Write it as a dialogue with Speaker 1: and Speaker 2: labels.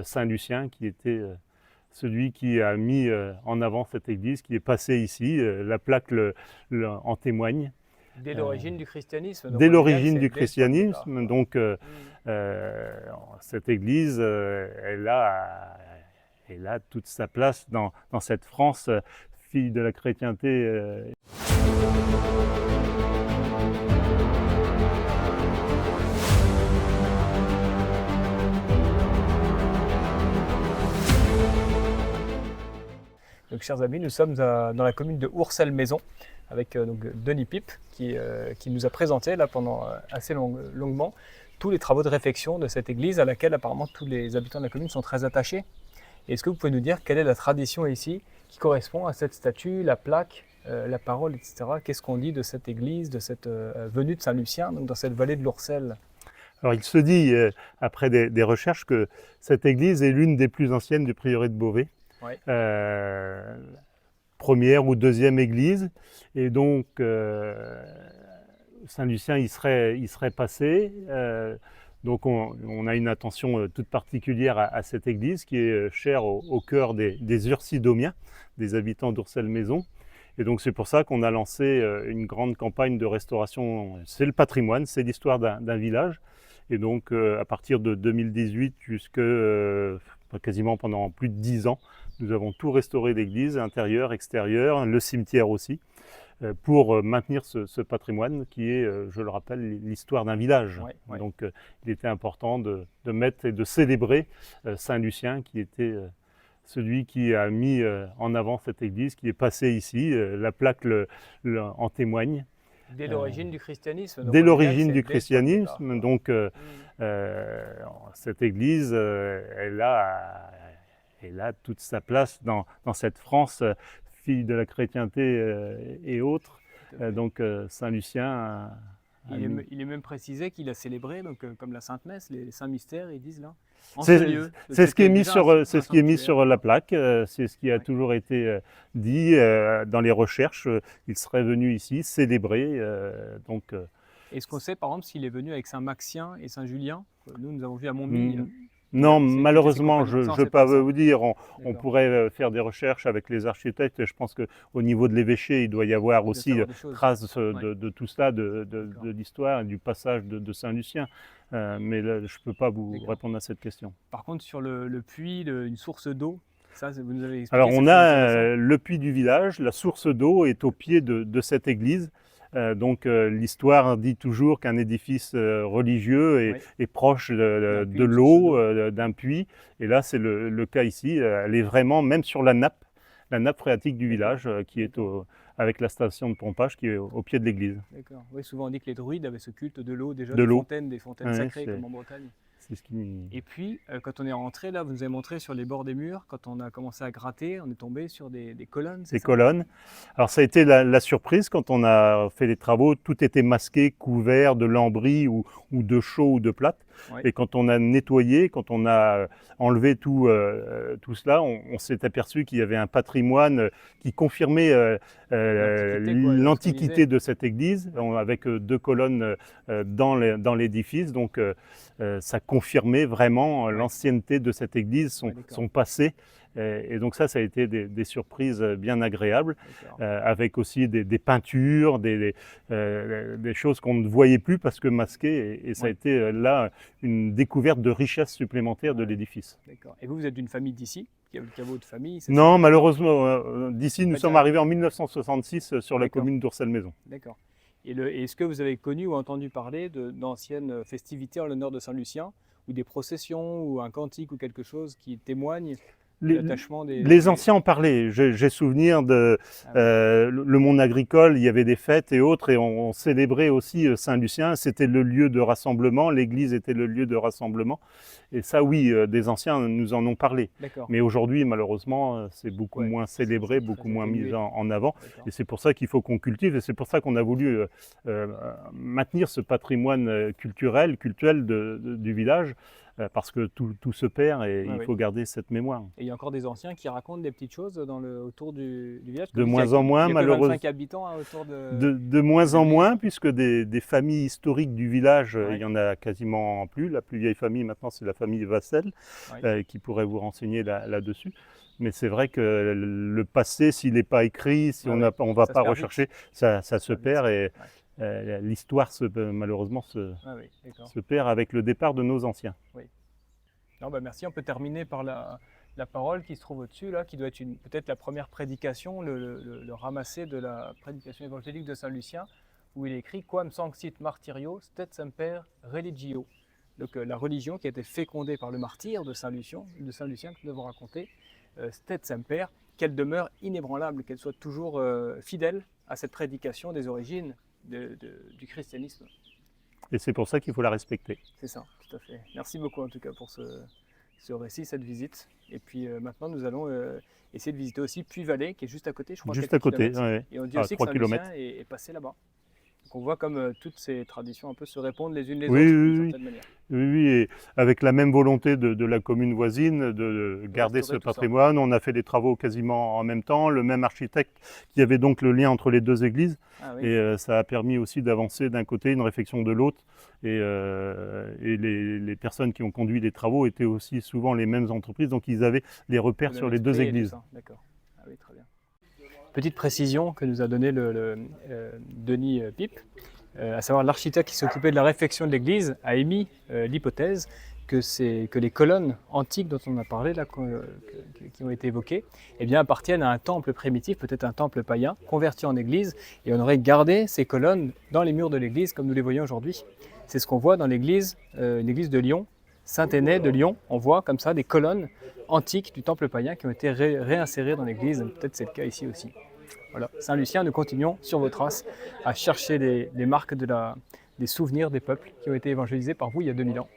Speaker 1: Saint-Lucien, qui était celui qui a mis en avant cette église, qui est passé ici. La plaque en témoigne.
Speaker 2: Dès l'origine du christianisme. Donc
Speaker 1: Dès
Speaker 2: on est bien que
Speaker 1: l'origine
Speaker 2: c'est
Speaker 1: du
Speaker 2: dès le point de départ,
Speaker 1: christianisme,
Speaker 2: quoi.
Speaker 1: donc
Speaker 2: Mm.
Speaker 1: cette église, elle a toute sa place dans cette France, fille de la chrétienté.
Speaker 2: Donc, chers amis, nous sommes dans la commune de Ourcel-Maison avec donc, Denis Pipe qui nous a présenté là pendant assez longuement tous les travaux de réfection de cette église à laquelle apparemment tous les habitants de la commune sont très attachés. Est-ce que vous pouvez nous dire quelle est la tradition ici qui correspond à cette statue, la plaque, la parole, etc. Qu'est-ce qu'on dit de cette église, de cette venue de Saint-Lucien, donc dans cette vallée de l'Ourcel?
Speaker 1: Alors il se dit, après des recherches, que cette église est l'une des plus anciennes du prieuré de Beauvais.
Speaker 2: Oui.
Speaker 1: Première ou deuxième église, et donc Saint-Lucien y serait passé. Donc on a une attention toute particulière à cette église qui est chère au cœur des Ursidomiens, des habitants d'Ourcel-Maison. Et donc c'est pour ça qu'on a lancé une grande campagne de restauration. C'est le patrimoine, c'est l'histoire d'un village. Et donc à partir de 2018 jusque quasiment pendant plus de 10 ans, nous avons tout restauré l'église, intérieur, extérieur, le cimetière aussi, pour maintenir ce patrimoine qui est, je le rappelle, l'histoire d'un village.
Speaker 2: Ouais, ouais.
Speaker 1: Donc il était important de mettre et de célébrer Saint-Lucien, qui était celui qui a mis en avant cette église, qui est passé ici. La plaque en témoigne.
Speaker 2: Dès l'origine du christianisme.
Speaker 1: Dès l'origine du
Speaker 2: dès le point de départ,
Speaker 1: christianisme,
Speaker 2: quoi.
Speaker 1: donc cette église, elle a toute sa place dans cette France, fille de la chrétienté et autres. Donc Saint-Lucien
Speaker 2: il est même précisé qu'il a célébré, donc, comme la Sainte Messe, les saints mystères, ils disent là, en ce
Speaker 1: c'est
Speaker 2: lieu.
Speaker 1: ce qui est mis
Speaker 2: déjà
Speaker 1: sur,
Speaker 2: un
Speaker 1: c'est ce qui est mis
Speaker 2: sanctuaire.
Speaker 1: sur la plaque, c'est ce qui a
Speaker 2: Ouais.
Speaker 1: toujours été dit dans les recherches. Il serait venu ici célébrer. Donc
Speaker 2: Est-ce qu'on sait par exemple s'il est venu avec Saint Maxien et Saint Julien? Nous avons vu à Montmille.
Speaker 1: Non,
Speaker 2: Qui étaient ses
Speaker 1: malheureusement,
Speaker 2: compagnons.
Speaker 1: je
Speaker 2: Ça, on
Speaker 1: ne peux
Speaker 2: sait
Speaker 1: pas
Speaker 2: ça.
Speaker 1: vous dire. On
Speaker 2: D'accord.
Speaker 1: pourrait faire des recherches avec les architectes. Je pense qu'au niveau de l'évêché, il doit y avoir
Speaker 2: Il doit
Speaker 1: aussi
Speaker 2: savoir des choses.
Speaker 1: traces
Speaker 2: Ouais.
Speaker 1: de tout cela, de
Speaker 2: D'accord.
Speaker 1: l'histoire et du passage de Saint-Lucien. Mais là, je ne peux pas vous
Speaker 2: D'accord.
Speaker 1: répondre à cette question.
Speaker 2: Par contre, sur le puits, une source d'eau, ça, vous nous avez expliqué.
Speaker 1: Alors,
Speaker 2: c'est
Speaker 1: on
Speaker 2: très
Speaker 1: a
Speaker 2: intéressant.
Speaker 1: le puits du village. La source d'eau est au pied de cette église. Donc l'histoire dit toujours qu'un édifice religieux
Speaker 2: Oui.
Speaker 1: est proche
Speaker 2: D'un puits,
Speaker 1: de
Speaker 2: une source
Speaker 1: l'eau,
Speaker 2: d'eau.
Speaker 1: d'un puits. Et là, c'est le cas ici. Elle est vraiment même sur la nappe phréatique du
Speaker 2: D'accord.
Speaker 1: village, qui est avec la station de pompage qui est au pied de l'église.
Speaker 2: D'accord. Oui, souvent on dit que les druides avaient ce culte de l'eau, déjà
Speaker 1: De l'eau.
Speaker 2: des fontaines
Speaker 1: Ouais,
Speaker 2: sacrées comme en Bretagne.
Speaker 1: c'est ce qui...
Speaker 2: Et puis, quand on est rentré, là, vous nous avez montré sur les bords des murs, quand on a commencé à gratter, on est tombé sur des colonnes, c'est
Speaker 1: Des
Speaker 2: ça?
Speaker 1: colonnes. Alors ça a été la surprise quand on a fait les travaux, tout était masqué, couvert de lambris ou de chaux ou de plâtre.
Speaker 2: Ouais.
Speaker 1: Et quand on a nettoyé, quand on a enlevé tout cela, on s'est aperçu qu'il y avait un patrimoine qui confirmait l'antiquité de cette église, avec 2 colonnes dans l'édifice. Donc ça confirmait vraiment l'ancienneté de cette église, son passé. Et donc ça a été des surprises bien agréables, avec aussi des peintures, des choses qu'on ne voyait plus parce que masquées. Et ça a été là une découverte de richesse supplémentaire de l'édifice.
Speaker 2: D'accord. Et vous êtes d'une famille d'ici, qui a votre famille?
Speaker 1: Non, malheureusement, d'ici nous sommes arrivés en 1966 sur la commune d'Ourcel-Maison.
Speaker 2: D'accord. Et est-ce que vous avez connu ou entendu parler d'anciennes festivités en l'honneur de Saint-Lucien, ou des processions, ou un cantique, ou quelque chose qui témoigne de l'attachement des...
Speaker 1: Les anciens en parlaient. J'ai souvenir de le monde agricole, il y avait des fêtes et autres, et on célébrait aussi Saint-Lucien. C'était le lieu de rassemblement, l'église était le lieu de rassemblement. Et ça, oui, des anciens nous en ont parlé. Mais aujourd'hui, malheureusement, c'est beaucoup moins célébré, beaucoup moins mis en avant. Et c'est pour ça qu'il faut qu'on cultive, et c'est pour ça qu'on a voulu maintenir ce patrimoine culturel du village, parce que tout se perd et il
Speaker 2: oui.
Speaker 1: faut garder cette mémoire.
Speaker 2: Et il y a encore des anciens qui racontent des petites choses autour du village.
Speaker 1: De moins en moins, malheureusement.
Speaker 2: Il y a que 25 habitants hein, autour
Speaker 1: de moins en moins, puisque des familles historiques du village,
Speaker 2: Ouais.
Speaker 1: il y en a quasiment plus. La plus vieille famille maintenant, c'est la famille Vassel,
Speaker 2: Ouais.
Speaker 1: qui pourrait vous renseigner là-dessus. Mais c'est vrai que le passé, s'il n'est pas écrit, si on ne va pas
Speaker 2: se perd
Speaker 1: rechercher, ça se
Speaker 2: vite.
Speaker 1: perd et l'histoire malheureusement
Speaker 2: Oui,
Speaker 1: se perd avec le départ de nos anciens.
Speaker 2: Non, bah merci. On peut terminer par la parole qui se trouve au-dessus, là, qui doit être peut-être la première prédication, le ramassé de la prédication évangélique de Saint Lucien, où il est écrit « Quam sanctit martyrio, stet semper religio ». Donc la religion qui a été fécondée par le martyre de Saint Lucien que nous avons raconté, stet semper, qu'elle demeure inébranlable, qu'elle soit toujours fidèle à cette prédication des origines du christianisme.
Speaker 1: Et c'est pour ça qu'il faut la respecter.
Speaker 2: C'est ça, tout à fait. Merci beaucoup en tout cas pour ce récit, cette visite. Et puis maintenant, nous allons essayer de visiter aussi Puy-Vallée, qui est juste à côté, je crois.
Speaker 1: Juste à côté,
Speaker 2: ouais. Et on dit aussi que
Speaker 1: 3 km.
Speaker 2: Saint-Lucien est passé là-bas. Donc on voit comme toutes ces traditions un peu se répondent les unes les
Speaker 1: Oui,
Speaker 2: autres
Speaker 1: oui,
Speaker 2: d'une
Speaker 1: oui.
Speaker 2: certaine manière.
Speaker 1: Oui, et avec la même volonté de la commune voisine de garder ce patrimoine. On a fait des travaux quasiment en même temps, le même architecte qui avait donc le lien entre les deux églises.
Speaker 2: Ah, oui.
Speaker 1: Et ça a permis aussi d'avancer d'un côté, une réflexion de l'autre. Et les personnes qui ont conduit les travaux étaient aussi souvent les mêmes entreprises, donc ils avaient les repères sur les deux églises.
Speaker 2: D'accord. Ah oui, très bien. Petite précision que nous a donnée Denis Pipe, à savoir l'architecte qui s'occupait de la réfection de l'église a émis l'hypothèse que les colonnes antiques dont on a parlé, là, qui ont été évoquées, eh bien, appartiennent à un temple primitif, peut-être un temple païen, converti en église, et on aurait gardé ces colonnes dans les murs de l'église comme nous les voyons aujourd'hui. C'est ce qu'on voit dans l'église, une église de Lyon, Saint-Aîné de Lyon. On voit comme ça des colonnes antiques du temple païen qui ont été réinsérées dans l'église, peut-être c'est le cas ici aussi. Voilà, Saint-Lucien, nous continuons sur vos traces à chercher les marques des souvenirs des peuples qui ont été évangélisés par vous il y a 2000 ans.